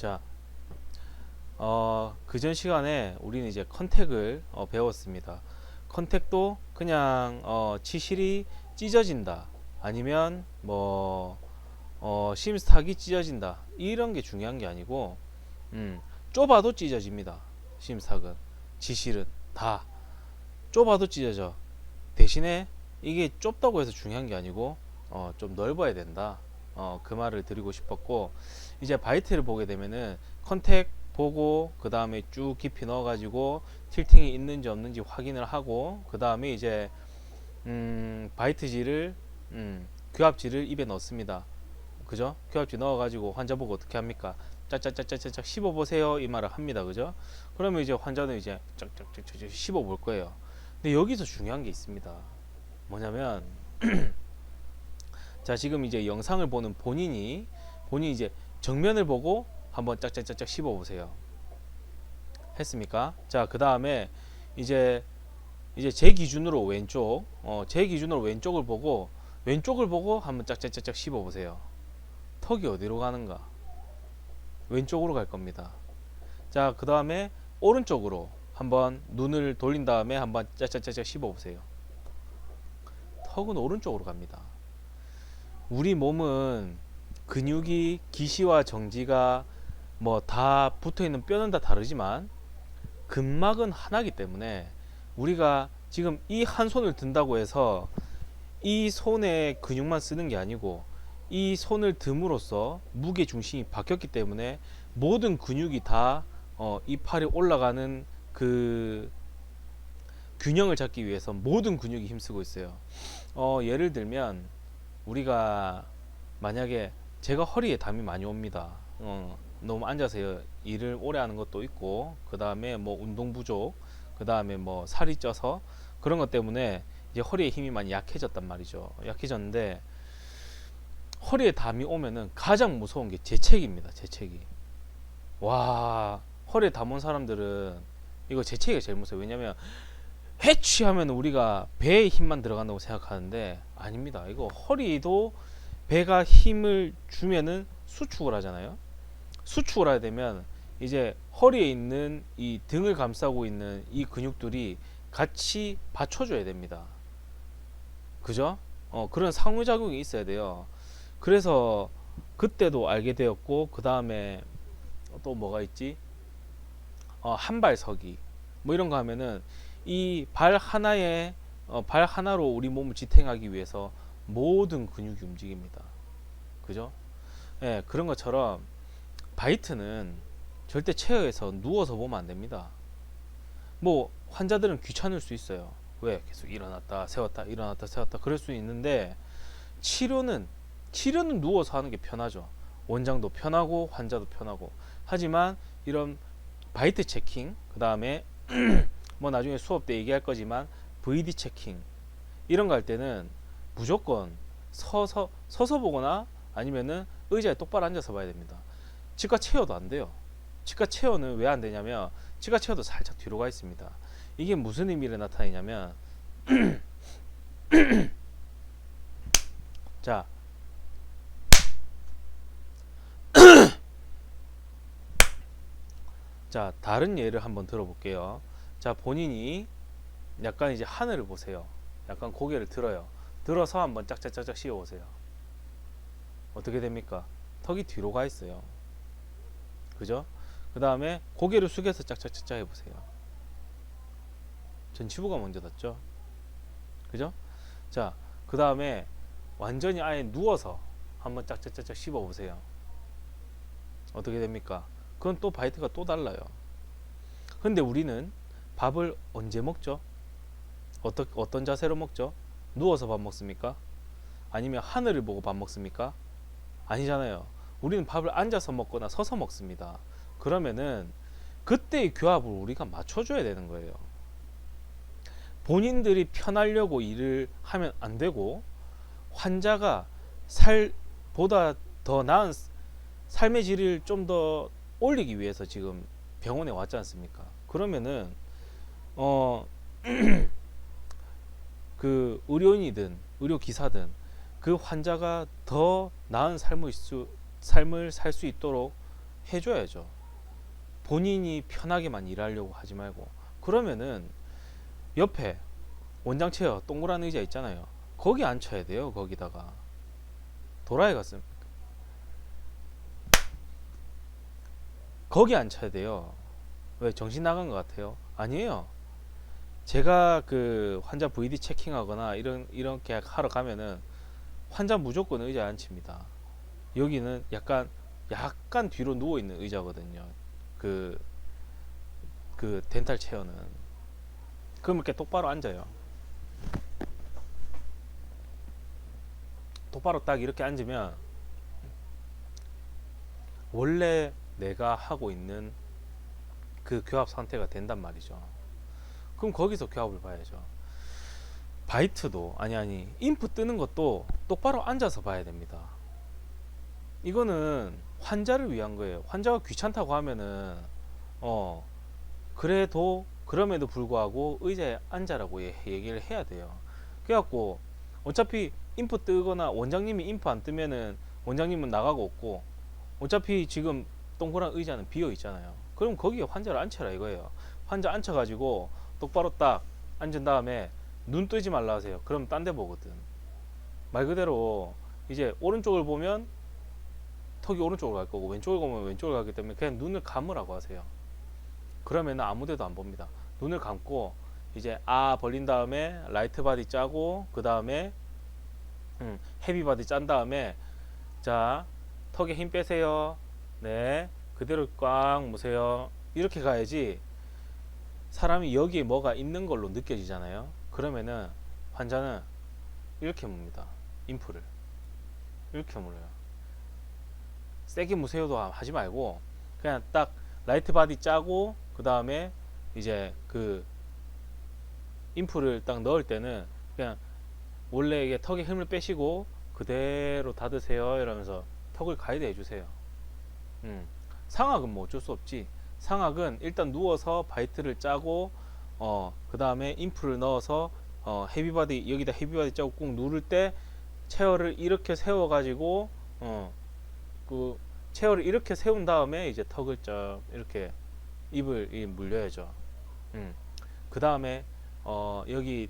자, 그전 시간에 우리는 이제 컨택을 배웠습니다. 컨택도 그냥 치실이 찢어진다, 아니면 뭐 심스탁이 찢어진다, 이런 게 중요한 게 아니고, 좁아도 찢어집니다. 심스탁은, 치실은 다 좁아도 찢어져. 대신에 이게 좁다고 해서 중요한 게 아니고 좀 넓어야 된다, 그 말을 드리고 싶었고, 이제 바이트를 보게 되면은 컨택 보고 그 다음에 쭉 깊이 넣어 가지고 틸팅이 있는지 없는지 확인을 하고, 그 다음에 이제 바이트지를 규합지를 입에 넣습니다. 그죠? 규합지 넣어 가지고 환자 보고 어떻게 합니까? 짝짝짝짝짝 씹어 보세요, 이 말을 합니다. 그죠? 그러면 이제 환자는 이제 짝짝짝짝 씹어 볼 거예요. 근데 여기서 중요한 게 있습니다. 뭐냐면, 자, 지금 이제 영상을 보는 본인이 이제 정면을 보고 한번 짝짝짝짝 씹어 보세요. 했습니까? 자, 그 다음에 이제 제 기준으로 왼쪽, 제 기준으로 왼쪽을 보고 한번 짝짝짝짝 씹어 보세요. 턱이 어디로 가는가? 왼쪽으로 갈 겁니다. 자, 그 다음에 오른쪽으로 한번 눈을 돌린 다음에 한번 짝짝짝짝 씹어 보세요. 턱은 오른쪽으로 갑니다. 우리 몸은 근육이 기시와 정지가 뭐 다 붙어 있는 뼈는 다 다르지만 근막은 하나이기 때문에, 우리가 지금 이 한 손을 든다고 해서 이 손의 근육만 쓰는 게 아니고, 이 손을 듦으로써 무게 중심이 바뀌었기 때문에 모든 근육이 다 이 팔이 올라가는 그 균형을 잡기 위해서 모든 근육이 힘쓰고 있어요. 예를 들면 우리가 만약에, 제가 허리에 담이 많이 옵니다. 너무 앉아서 일을 오래 하는 것도 있고, 그 다음에 뭐 운동 부족, 그 다음에 뭐 살이 쪄서 그런 것 때문에 이제 허리에 힘이 많이 약해졌단 말이죠. 약해졌는데, 허리에 담이 오면은 가장 무서운 게 재채기입니다. 재채기. 와, 허리에 담 온 사람들은 이거 재채기가 제일 무서워요. 왜냐면 해취하면 우리가 배에 힘만 들어간다고 생각하는데 아닙니다. 이거 허리도 배가 힘을 주면은 수축을 하잖아요. 수축을 하게 되면 이제 허리에 있는 이 등을 감싸고 있는 이 근육들이 같이 받쳐줘야 됩니다. 그죠? 그런 상호작용이 있어야 돼요. 그래서 그때도 알게 되었고, 그 다음에 또 뭐가 있지? 한발서기 뭐 이런 거 하면은 이 발 하나로 우리 몸을 지탱하기 위해서 모든 근육이 움직입니다. 그죠? 예, 그런 것처럼 바이트는 절대 체어에서 누워서 보면 안 됩니다. 뭐 환자들은 귀찮을 수 있어요. 왜? 계속 일어났다 세웠다 일어났다 세웠다 그럴 수 있는데, 치료는 누워서 하는 게 편하죠. 원장도 편하고 환자도 편하고. 하지만 이런 바이트 체킹, 그 다음에 뭐 나중에 수업 때 얘기할 거지만 VD 체킹, 이런 거 할 때는 무조건 서서 보거나 아니면은 의자에 똑바로 앉아서 봐야 됩니다. 치과 체어도 안 돼요. 치과 체어는 왜 안 되냐면, 치과 체어도 살짝 뒤로 가 있습니다. 이게 무슨 의미를 나타내냐면, 자, 다른 예를 한번 들어볼게요. 자, 본인이 약간 이제 하늘을 보세요. 약간 고개를 들어요. 들어서 한번 짝짝짝짝 씌워 보세요. 어떻게 됩니까? 턱이 뒤로 가 있어요. 그죠? 그 다음에 고개를 숙여서 짝짝짝짝 해보세요. 전치부가 먼저 닿죠? 그죠? 자, 그 다음에 완전히 아예 누워서 한번 짝짝짝짝 씹어 보세요. 어떻게 됩니까? 그건 또 바이트가 또 달라요. 근데 우리는 밥을 언제 먹죠? 어떤 자세로 먹죠? 누워서 밥 먹습니까? 아니면 하늘을 보고 밥 먹습니까? 아니잖아요. 우리는 밥을 앉아서 먹거나 서서 먹습니다. 그러면은 그때의 규합을 우리가 맞춰줘야 되는 거예요. 본인들이 편하려고 일을 하면 안 되고, 환자가 보다 더 나은 삶의 질을 좀 더 올리기 위해서 지금 병원에 왔지 않습니까? 그러면은 그 의료인이든 의료기사든 그 환자가 더 나은 삶을 살 수 있도록 해줘야죠. 본인이 편하게만 일하려고 하지 말고. 그러면은 옆에 원장 체어 동그란 의자 있잖아요. 거기 앉혀야 돼요. 거기다가 도라이 갔으면 거기 앉혀야 돼요. 왜 정신 나간 것 같아요? 아니에요. 제가 그 환자 VD 체킹하거나 이렇게 하러 가면은 환자 무조건 의자에 앉힙니다. 여기는 약간 뒤로 누워 있는 의자거든요. 그 덴탈 체어는. 그럼 이렇게 똑바로 앉아요. 똑바로 딱 이렇게 앉으면 원래 내가 하고 있는 그 교합 상태가 된단 말이죠. 그럼 거기서 교합을 봐야죠. 바이트도 아니 인프 뜨는 것도 똑바로 앉아서 봐야 됩니다. 이거는 환자를 위한 거예요. 환자가 귀찮다고 하면은 그래도 그럼에도 불구하고 의자에 앉아라고 얘기를 해야 돼요. 그래갖고 어차피 인프 뜨거나 원장님이 인프 안 뜨면은 원장님은 나가고 없고 어차피 지금 동그란 의자는 비어 있잖아요. 그럼 거기에 환자를 앉혀라 이거예요. 환자 앉혀가지고 똑바로 딱 앉은 다음에 눈 뜨지 말라 하세요. 그럼 딴 데 보거든. 말 그대로 이제 오른쪽을 보면 턱이 오른쪽으로 갈 거고 왼쪽을 보면 왼쪽으로 가기 때문에 그냥 눈을 감으라고 하세요. 그러면 아무 데도 안 봅니다. 눈을 감고 이제 벌린 다음에 라이트 바디 짜고 그 다음에 헤비 바디 짠 다음에 자 턱에 힘 빼세요. 네 그대로 꽉 무세요. 이렇게 가야지 사람이 여기에 뭐가 있는 걸로 느껴지잖아요. 그러면은 환자는 이렇게 뭅니다. 인프를 이렇게 물어요. 세게 무세요도 하지 말고 그냥 딱 라이트 바디 짜고 그 다음에 이제 그 인프를 딱 넣을 때는 그냥 원래 이게 턱에 힘을 빼시고 그대로 닫으세요 이러면서 턱을 가이드 해주세요. 상악은 뭐 어쩔 수 없지. 상악은 일단 누워서 바이트를 짜고 그 다음에 인프를 넣어서 헤비바디 여기다 헤비바디 짜고 꾹 누를 때 체어를 이렇게 세워 가지고 그 체어를 이렇게 세운 다음에 이제 턱을 쫙 이렇게 입을 물려야죠. 그 다음에 여기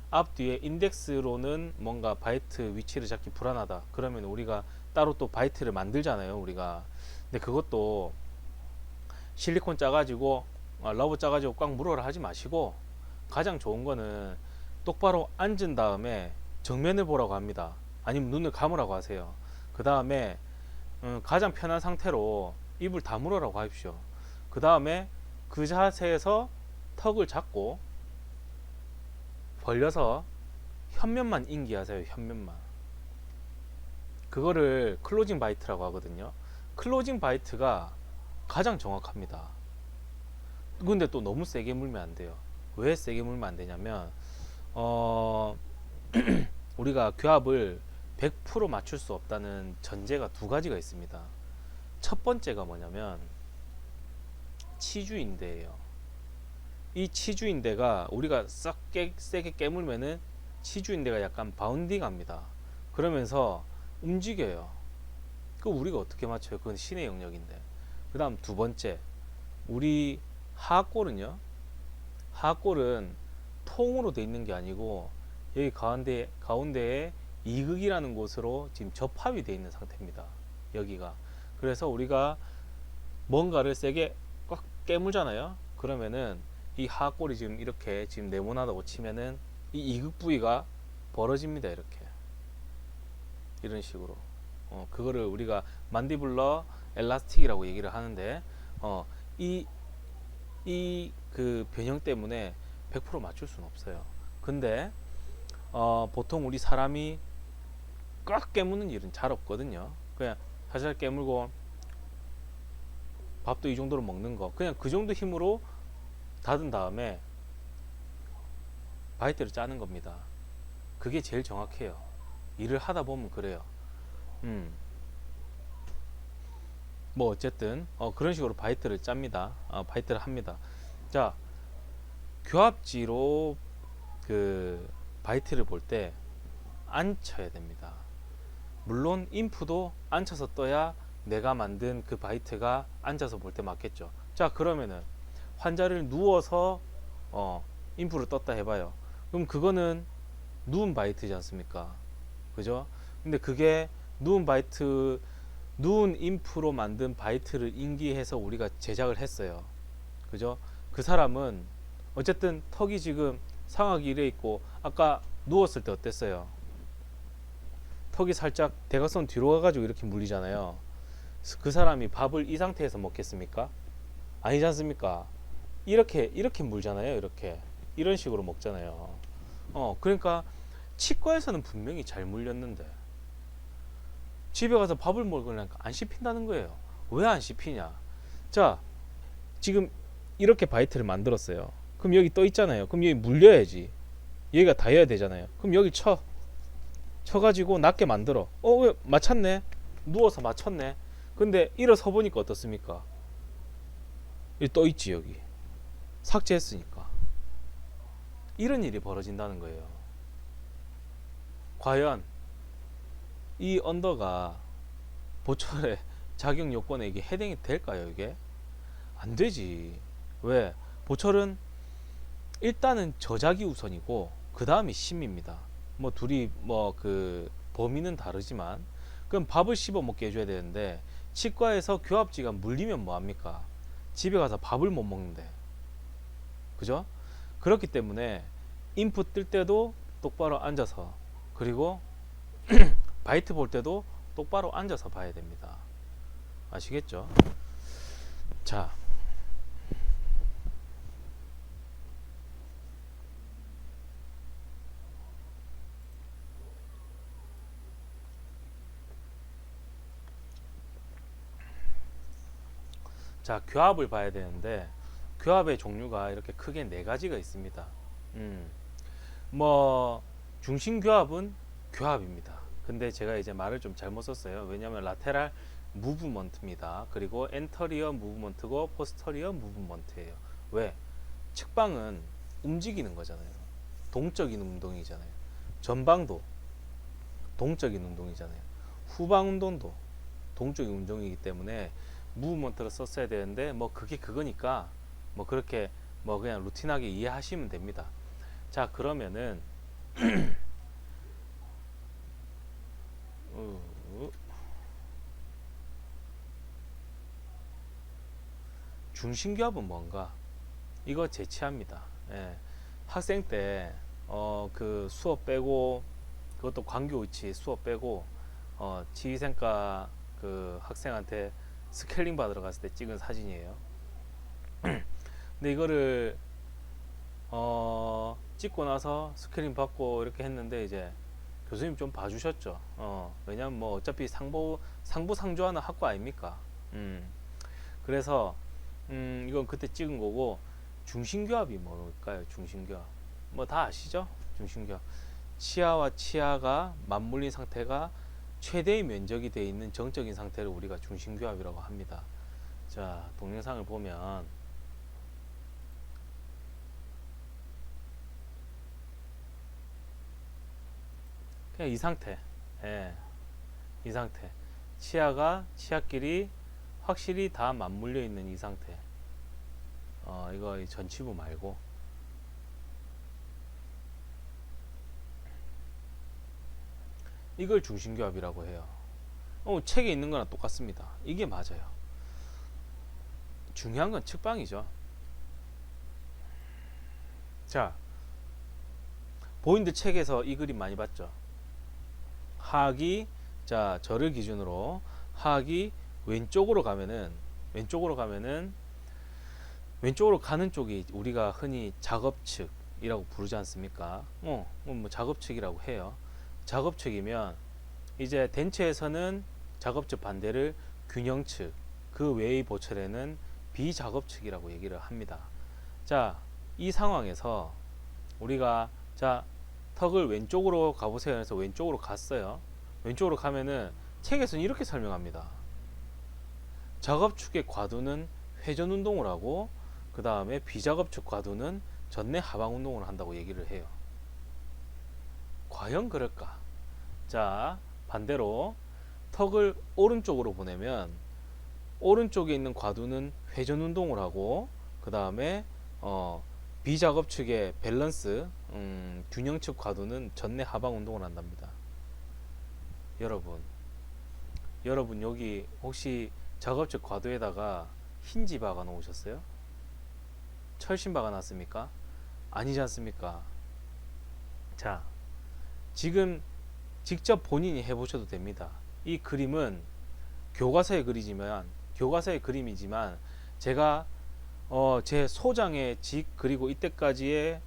앞뒤에 인덱스로는 뭔가 바이트 위치를 잡기 불안하다. 그러면 우리가 따로 또 바이트를 만들잖아요. 우리가. 근데 그것도 실리콘 짜가지고 러브 짜가지고 꽉 물어라 하지 마시고 가장 좋은 거는 똑바로 앉은 다음에 정면을 보라고 합니다. 아니면 눈을 감으라고 하세요. 그 다음에 가장 편한 상태로 입을 다물으라고 하십시오. 그 다음에 그 자세에서 턱을 잡고 벌려서 현면만 인기하세요. 현면만. 그거를 클로징 바이트라고 하거든요. 클로징 바이트가 가장 정확합니다. 근데 또 너무 세게 물면 안 돼요. 왜 세게 물면 안 되냐면 우리가 교합을 100% 맞출 수 없다는 전제가 두 가지가 있습니다. 첫 번째가 뭐냐면 치주인대예요. 이 치주인대가 우리가 싹 세게 깨물면은 치주인대가 약간 바운딩 합니다. 그러면서 움직여요. 그 우리가 어떻게 맞춰요? 그건 신의 영역인데. 그 다음 두 번째, 우리 하악골은요, 하악골은 통으로 돼 있는 게 아니고 여기 가운데에 이극이라는 곳으로 지금 접합이 돼 있는 상태입니다. 여기가. 그래서 우리가 뭔가를 세게 꽉 깨물잖아요. 그러면은 이 하악골이 지금 이렇게 지금 네모나다고 치면은 이 이극 부위가 벌어집니다. 이렇게. 이런 식으로. 그거를 우리가 만디블러 엘라스틱이라고 얘기를 하는데 이 그 변형 때문에 100% 맞출 수는 없어요. 근데 보통 우리 사람이 꽉 깨무는 일은 잘 없거든요. 그냥 살살 깨물고 밥도 이 정도로 먹는 거 그냥 그 정도 힘으로 닫은 다음에 바이트를 짜는 겁니다. 그게 제일 정확해요. 일을 하다 보면 그래요. 뭐 어쨌든 그런 식으로 바이트를 짭니다. 바이트를 합니다. 자, 교합지로 그 바이트를 볼 때 앉혀야 됩니다. 물론 인프도 앉혀서 떠야 내가 만든 그 바이트가 앉아서 볼 때 맞겠죠. 자, 그러면은 환자를 누워서 인프를 떴다 해봐요. 그럼 그거는 누운 바이트지 않습니까? 그죠? 근데 그게 누운 바이트, 누운 인프로 만든 바이트를 인기해서 우리가 제작을 했어요. 그죠? 그 사람은 어쨌든 턱이 지금 상하게 이래 있고, 아까 누웠을 때 어땠어요? 턱이 살짝 대각선 뒤로 가가지고 이렇게 물리잖아요. 그 사람이 밥을 이 상태에서 먹겠습니까? 아니지 않습니까? 이렇게 물잖아요. 이렇게 이런 식으로 먹잖아요. 그러니까 치과에서는 분명히 잘 물렸는데 집에 가서 밥을 먹으려니까 안 씹힌다는 거예요. 왜 안 씹히냐? 자, 지금 이렇게 바이트를 만들었어요. 그럼 여기 떠 있잖아요. 그럼 여기 물려야지. 여기가 닿아야 되잖아요. 그럼 여기 쳐가지고 낮게 만들어. 왜 맞췄네? 누워서 맞췄네. 근데 일어서 보니까 어떻습니까? 여기 떠 있지. 여기 삭제했으니까. 이런 일이 벌어진다는 거예요. 과연 이 언더가 보철의 자격 요건에 이게 해당이 될까요? 이게 안 되지. 왜? 보철은 일단은 저작이 우선이고 그 다음이 심입니다. 뭐 둘이 뭐 그 범위는 다르지만, 그럼 밥을 씹어 먹게 해줘야 되는데 치과에서 교합지가 물리면 뭐합니까? 집에 가서 밥을 못 먹는데, 그죠? 그렇기 때문에 인풋 뜰 때도 똑바로 앉아서, 그리고 바이트 볼 때도 똑바로 앉아서 봐야 됩니다. 아시겠죠? 자, 교합을 봐야 되는데 교합의 종류가 이렇게 크게 네 가지가 있습니다. 뭐 중심 교합입니다. 근데 제가 이제 말을 좀 잘못 썼어요. 왜냐하면 라테랄 무브먼트입니다. 그리고 엔터리어 무브먼트고 포스터리어 무브먼트예요. 왜? 측방은 움직이는 거잖아요. 동적인 운동이잖아요. 전방도 동적인 운동이잖아요. 후방 운동도 동적인 운동이기 때문에 무브먼트를 썼어야 되는데 뭐 그게 그거니까 뭐 그렇게 뭐 그냥 루틴하게 이해하시면 됩니다. 자, 그러면은 중심교합은 뭔가, 이거 제치합니다. 예. 학생 때 그 수업 빼고, 그것도 광교우치 수업 빼고 지휘생과 그 학생한테 스케일링 받으러 갔을 때 찍은 사진이에요. 근데 이거를 찍고 나서 스케일링 받고 이렇게 했는데 이제 교수님 좀 봐주셨죠. 왜냐면 뭐 어차피 상부상조하는 학과 아닙니까? 그래서 이건 그때 찍은 거고, 중심교합이 뭘까요? 중심교합 뭐 다 아시죠? 중심교합, 치아와 치아가 맞물린 상태가 최대의 면적이 되어 있는 정적인 상태를 우리가 중심교합이라고 합니다. 자, 동영상을 보면 그냥 이 상태, 예, 이 상태, 치아가 치아끼리 확실히 다 맞물려 있는 이 상태. 이거 전치부 말고 이걸 중심교합이라고 해요. 책에 있는 거랑 똑같습니다. 이게 맞아요. 중요한 건 측방이죠. 자, 보인드 책에서 이 그림 많이 봤죠. 하악이, 자, 저를 기준으로 하악이 왼쪽으로 가면은 왼쪽으로 가는 쪽이 우리가 흔히 작업측이라고 부르지 않습니까? 뭐 작업측이라고 해요. 작업측이면 이제 덴체에서는 작업측 반대를 균형측, 그 외의 보철에는 비작업측이라고 얘기를 합니다. 자, 이 상황에서 우리가 자, 턱을 왼쪽으로 가보세요 해서 왼쪽으로 갔어요. 왼쪽으로 가면은 책에서는 이렇게 설명합니다. 작업축의 과두는 회전 운동을 하고, 그 다음에 비작업축 과두는 전내 하방 운동을 한다고 얘기를 해요. 과연 그럴까? 자, 반대로 턱을 오른쪽으로 보내면 오른쪽에 있는 과두는 회전 운동을 하고 그 다음에 비작업 측의 밸런스 균형 측 과두는 전내 하방 운동을 한답니다. 여러분 여기 혹시 작업 측 과두에다가 힌지 박아 놓으셨어요? 철심 박아 놨습니까? 아니지 않습니까? 자, 지금 직접 본인이 해보셔도 됩니다. 이 그림은 교과서의 그림이지만 제가 제 소장의 직 그리고 이때까지의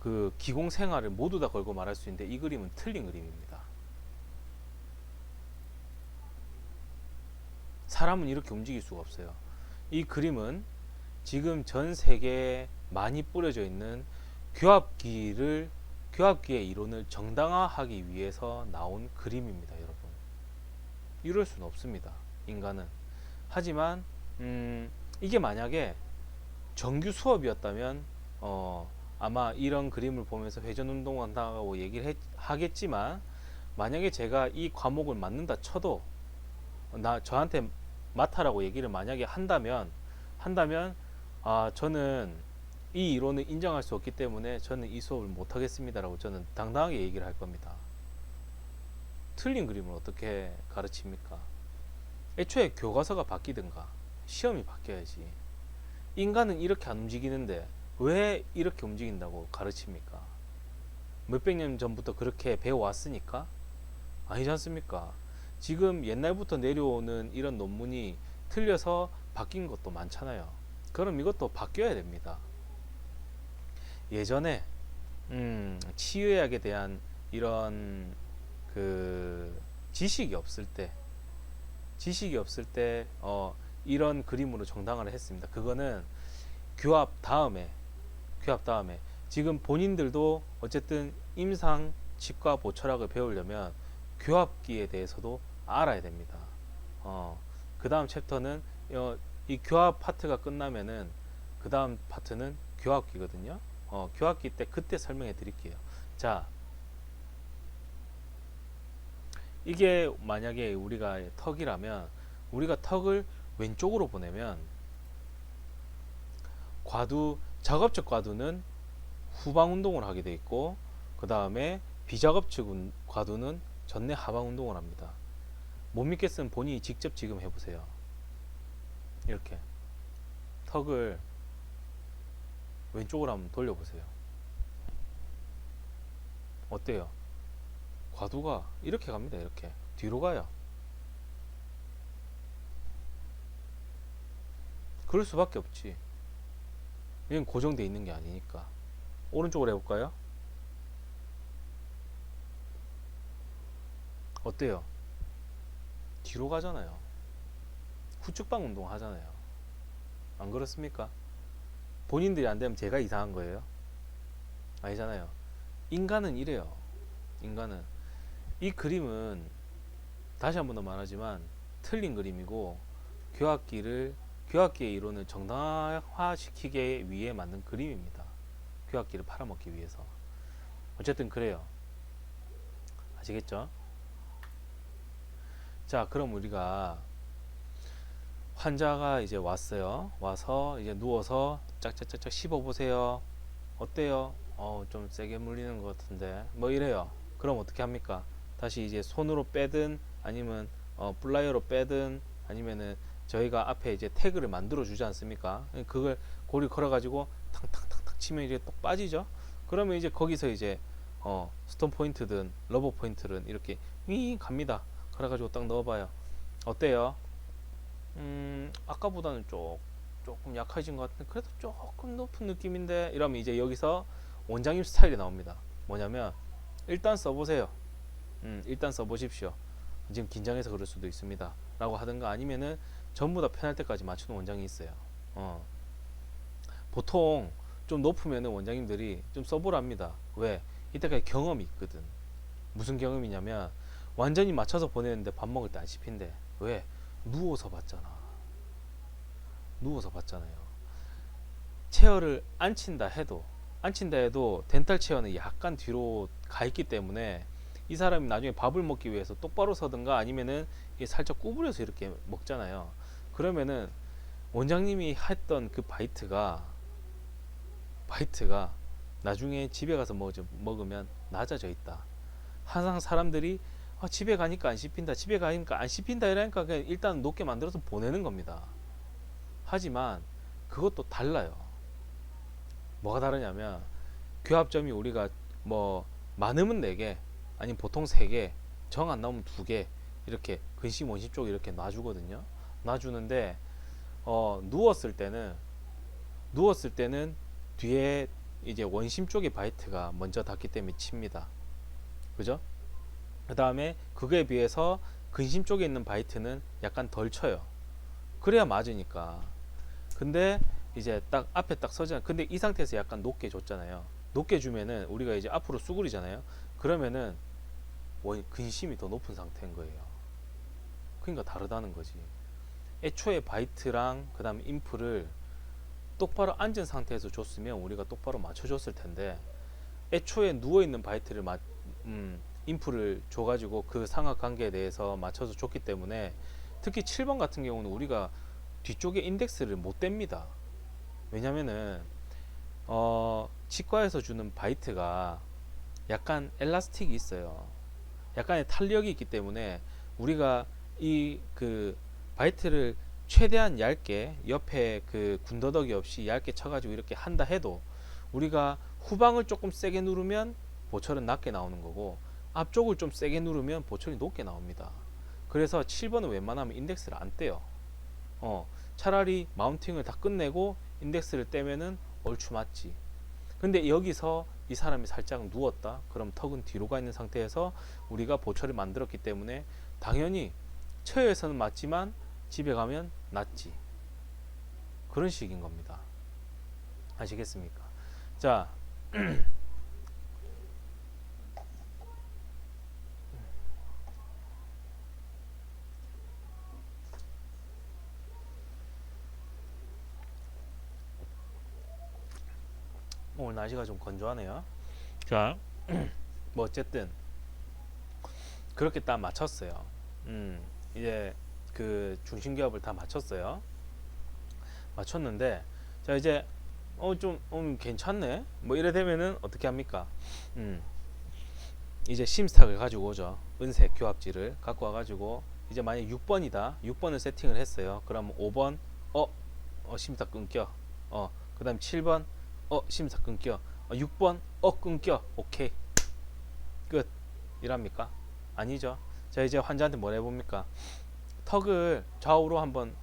그 기공 생활을 모두 다 걸고 말할 수 있는데 이 그림은 틀린 그림입니다. 사람은 이렇게 움직일 수가 없어요. 이 그림은 지금 전 세계에 많이 뿌려져 있는 교합기의 이론을 정당화하기 위해서 나온 그림입니다, 여러분. 이럴 수는 없습니다, 인간은. 하지만 이게 만약에 정규 수업이었다면 아마 이런 그림을 보면서 회전 운동한다고 얘기를 하겠지만, 만약에 제가 이 과목을 맡는다 쳐도 저한테 맡아라고 얘기를 만약에 한다면 저는 이 이론을 인정할 수 없기 때문에 저는 이 수업을 못 하겠습니다라고 저는 당당하게 얘기를 할 겁니다. 틀린 그림을 어떻게 가르칩니까? 애초에 교과서가 바뀌든가 시험이 바뀌어야지. 인간은 이렇게 안 움직이는데 왜 이렇게 움직인다고 가르칩니까? 몇백 년 전부터 그렇게 배워왔으니까? 아니지 않습니까? 지금 옛날부터 내려오는 이런 논문이 틀려서 바뀐 것도 많잖아요. 그럼 이것도 바뀌어야 됩니다. 예전에 치유의학에 대한 이런 그 지식이 없을 때 이런 그림으로 정당화를 했습니다. 그거는 교합 다음에 지금 본인들도 어쨌든 임상 치과 보철학을 배우려면 교합기에 대해서도 알아야 됩니다. 그 다음 챕터는 이 교합 파트가 끝나면은 그 다음 파트는 교합기거든요. 교합기 때 그때 설명해 드릴게요. 자, 이게 만약에 우리가 턱이라면 우리가 턱을 왼쪽으로 보내면 작업적 과두는 후방 운동을 하게 돼 있고, 그 다음에 비작업적 과두는 전내 하방 운동을 합니다. 못 믿겠으면 본인이 직접 지금 해보세요. 이렇게 턱을 왼쪽으로 한번 돌려보세요. 어때요? 과두가 이렇게 갑니다. 이렇게 뒤로 가요. 그럴 수밖에 없지. 이건 고정되어 있는 게 아니니까. 오른쪽으로 해볼까요? 어때요? 뒤로 가잖아요. 후측방 운동 하잖아요. 안 그렇습니까? 본인들이 안 되면 제가 이상한 거예요? 아니잖아요. 인간은 이래요. 인간은. 이 그림은 다시 한 번 더 말하지만 틀린 그림이고, 교합기의 이론을 정당화시키기 위해 만든 그림입니다. 교합기를 팔아먹기 위해서. 어쨌든 그래요. 아시겠죠? 자, 그럼 우리가 환자가 이제 왔어요. 와서 이제 누워서 짝짝짝짝 씹어보세요. 어때요? 좀 세게 물리는 것 같은데. 뭐 이래요. 그럼 어떻게 합니까? 다시 이제 손으로 빼든 아니면 플라이어로 빼든 아니면은 저희가 앞에 이제 태그를 만들어 주지 않습니까? 그걸 고리 걸어 가지고 탕탕탕탕 치면 이제 똑 빠지죠. 그러면 이제 거기서 이제 스톤 포인트든 러버 포인트든 이렇게 윙 갑니다. 그래 가지고 딱 넣어봐요. 어때요? 아까보다는 조금 약해진 것 같은데 그래도 조금 높은 느낌인데, 이러면 이제 여기서 원장님 스타일이 나옵니다. 뭐냐면 일단 써보세요. 일단 써보십시오. 지금 긴장해서 그럴 수도 있습니다. 라고 하든가, 아니면은 전부 다 편할 때까지 맞추는 원장이 있어요. 보통 좀 높으면은 원장님들이 좀 써보랍니다. 왜? 이때까지 경험이 있거든. 무슨 경험이냐면 완전히 맞춰서 보내는데 밥 먹을 때 안 씹힌대. 왜? 누워서 봤잖아. 누워서 봤잖아요. 체어를 앉힌다 해도 덴탈 체어는 약간 뒤로 가 있기 때문에 이 사람이 나중에 밥을 먹기 위해서 똑바로 서든가 아니면은 살짝 구부려서 이렇게 먹잖아요. 그러면은 원장님이 했던 그 바이트가 나중에 집에 가서 먹으면 낮아져 있다. 항상 사람들이 집에 가니까 안 씹힌다, 집에 가니까 안 씹힌다 이러니까 그냥 일단 높게 만들어서 보내는 겁니다. 하지만 그것도 달라요. 뭐가 다르냐면 교합점이 우리가 뭐 많으면 4개 아니면 보통 3개 정 안 나오면 2개 이렇게 근심 원심 쪽 이렇게 놔주거든요. 놔주는데 누웠을 때는 뒤에 이제 원심 쪽의 바이트가 먼저 닿기 때문에 칩니다. 그죠? 그 다음에 그거에 비해서 근심 쪽에 있는 바이트는 약간 덜 쳐요. 그래야 맞으니까. 근데 이제 딱 앞에 딱 서잖아요. 근데 이 상태에서 약간 높게 줬잖아요. 높게 주면은 우리가 이제 앞으로 수그리잖아요. 그러면은 근심이 더 높은 상태인 거예요. 그러니까 다르다는 거지. 애초에 바이트랑 그 다음에 인프를 똑바로 앉은 상태에서 줬으면 우리가 똑바로 맞춰줬을 텐데 애초에 누워있는 바이트를 인프를 줘가지고 그 상하관계에 대해서 맞춰서 줬기 때문에 특히 7번 같은 경우는 우리가 뒤쪽에 인덱스를 못 댑니다. 왜냐면은 치과에서 주는 바이트가 약간 엘라스틱이 있어요. 약간의 탄력이 있기 때문에 우리가 이 그 바이트를 최대한 얇게 옆에 그 군더더기 없이 얇게 쳐가지고 이렇게 한다 해도 우리가 후방을 조금 세게 누르면 보철은 낮게 나오는 거고 앞쪽을 좀 세게 누르면 보철이 높게 나옵니다. 그래서 7번은 웬만하면 인덱스를 안 떼요. 차라리 마운팅을 다 끝내고 인덱스를 떼면은 얼추 맞지. 근데 여기서 이 사람이 살짝 누웠다. 그럼 턱은 뒤로 가 있는 상태에서 우리가 보철을 만들었기 때문에 당연히 처에서는 맞지만 집에 가면 낫지. 그런 식인 겁니다. 아시겠습니까? 자, 오늘 날씨가 좀 건조하네요. 자, 뭐 어쨌든 그렇게 딱 맞췄어요. 이제 그 중심기압을 다 맞췄어요. 맞췄는데 자 이제 좀 괜찮네 뭐 이래 되면은 어떻게 합니까? 이제 심스탁을 가지고 오죠. 은색 교합지를 갖고 와가지고 이제 만약 6번이다 6번을 세팅을 했어요. 그럼 5번 심스탁 끊겨. 그 다음 7번 심스탁 끊겨. 6번 끊겨. 오케이 끝 이랍니까? 아니죠. 자 이제 환자한테 뭘 해봅니까? 턱을 좌우로 한번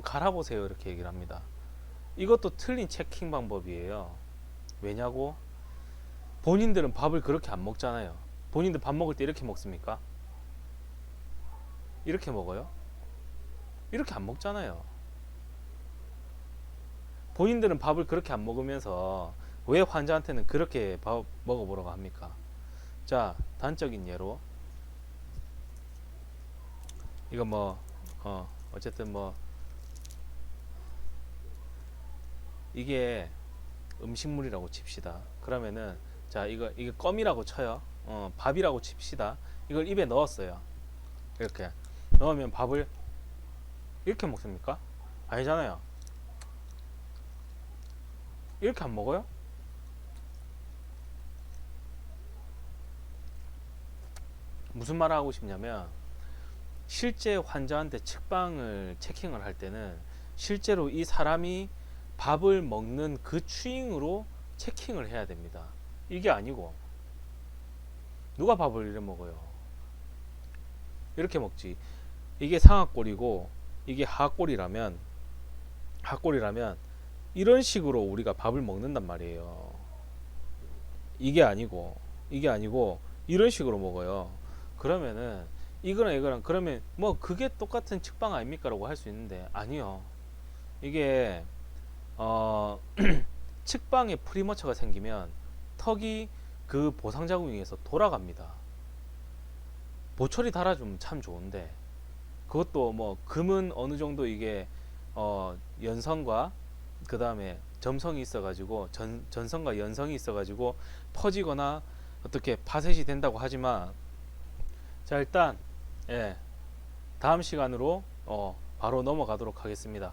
갈아보세요 이렇게 얘기를 합니다. 이것도 틀린 체킹 방법이에요. 왜냐고? 본인들은 밥을 그렇게 안 먹잖아요. 본인들 밥 먹을 때 이렇게 먹습니까? 이렇게 먹어요? 이렇게 안 먹잖아요. 본인들은 밥을 그렇게 안 먹으면서 왜 환자한테는 그렇게 밥 먹어보라고 합니까? 자 단적인 예로 이거 뭐 어쨌든 뭐 이게 음식물이라고 칩시다. 그러면은 자 이게 껌이라고 쳐요. 밥이라고 칩시다. 이걸 입에 넣었어요. 이렇게 넣으면 밥을 이렇게 먹습니까? 아니잖아요. 이렇게 안 먹어요? 무슨 말을 하고 싶냐면 실제 환자한테 측방을 체킹을 할 때는 실제로 이 사람이 밥을 먹는 그 추잉으로 체킹을 해야 됩니다. 이게 아니고 누가 밥을 이렇게 먹어요? 이렇게 먹지. 이게 상하골이고 이게 하하골이라면 이런 식으로 우리가 밥을 먹는단 말이에요. 이게 아니고 이런 식으로 먹어요. 그러면은 이거랑 그러면 뭐 그게 똑같은 측방 아닙니까? 라고 할 수 있는데 아니요. 이게 측방에 프리머처가 생기면 턱이 그 보상자국에 의해서 돌아갑니다. 보철이 달아주면 참 좋은데 그것도 뭐 금은 어느 정도 이게 연성과 그 다음에 점성이 있어가지고 전성과 연성이 있어가지고 퍼지거나 어떻게 파셋이 된다고 하지만, 자 일단 예, 다음 시간으로 바로 넘어가도록 하겠습니다.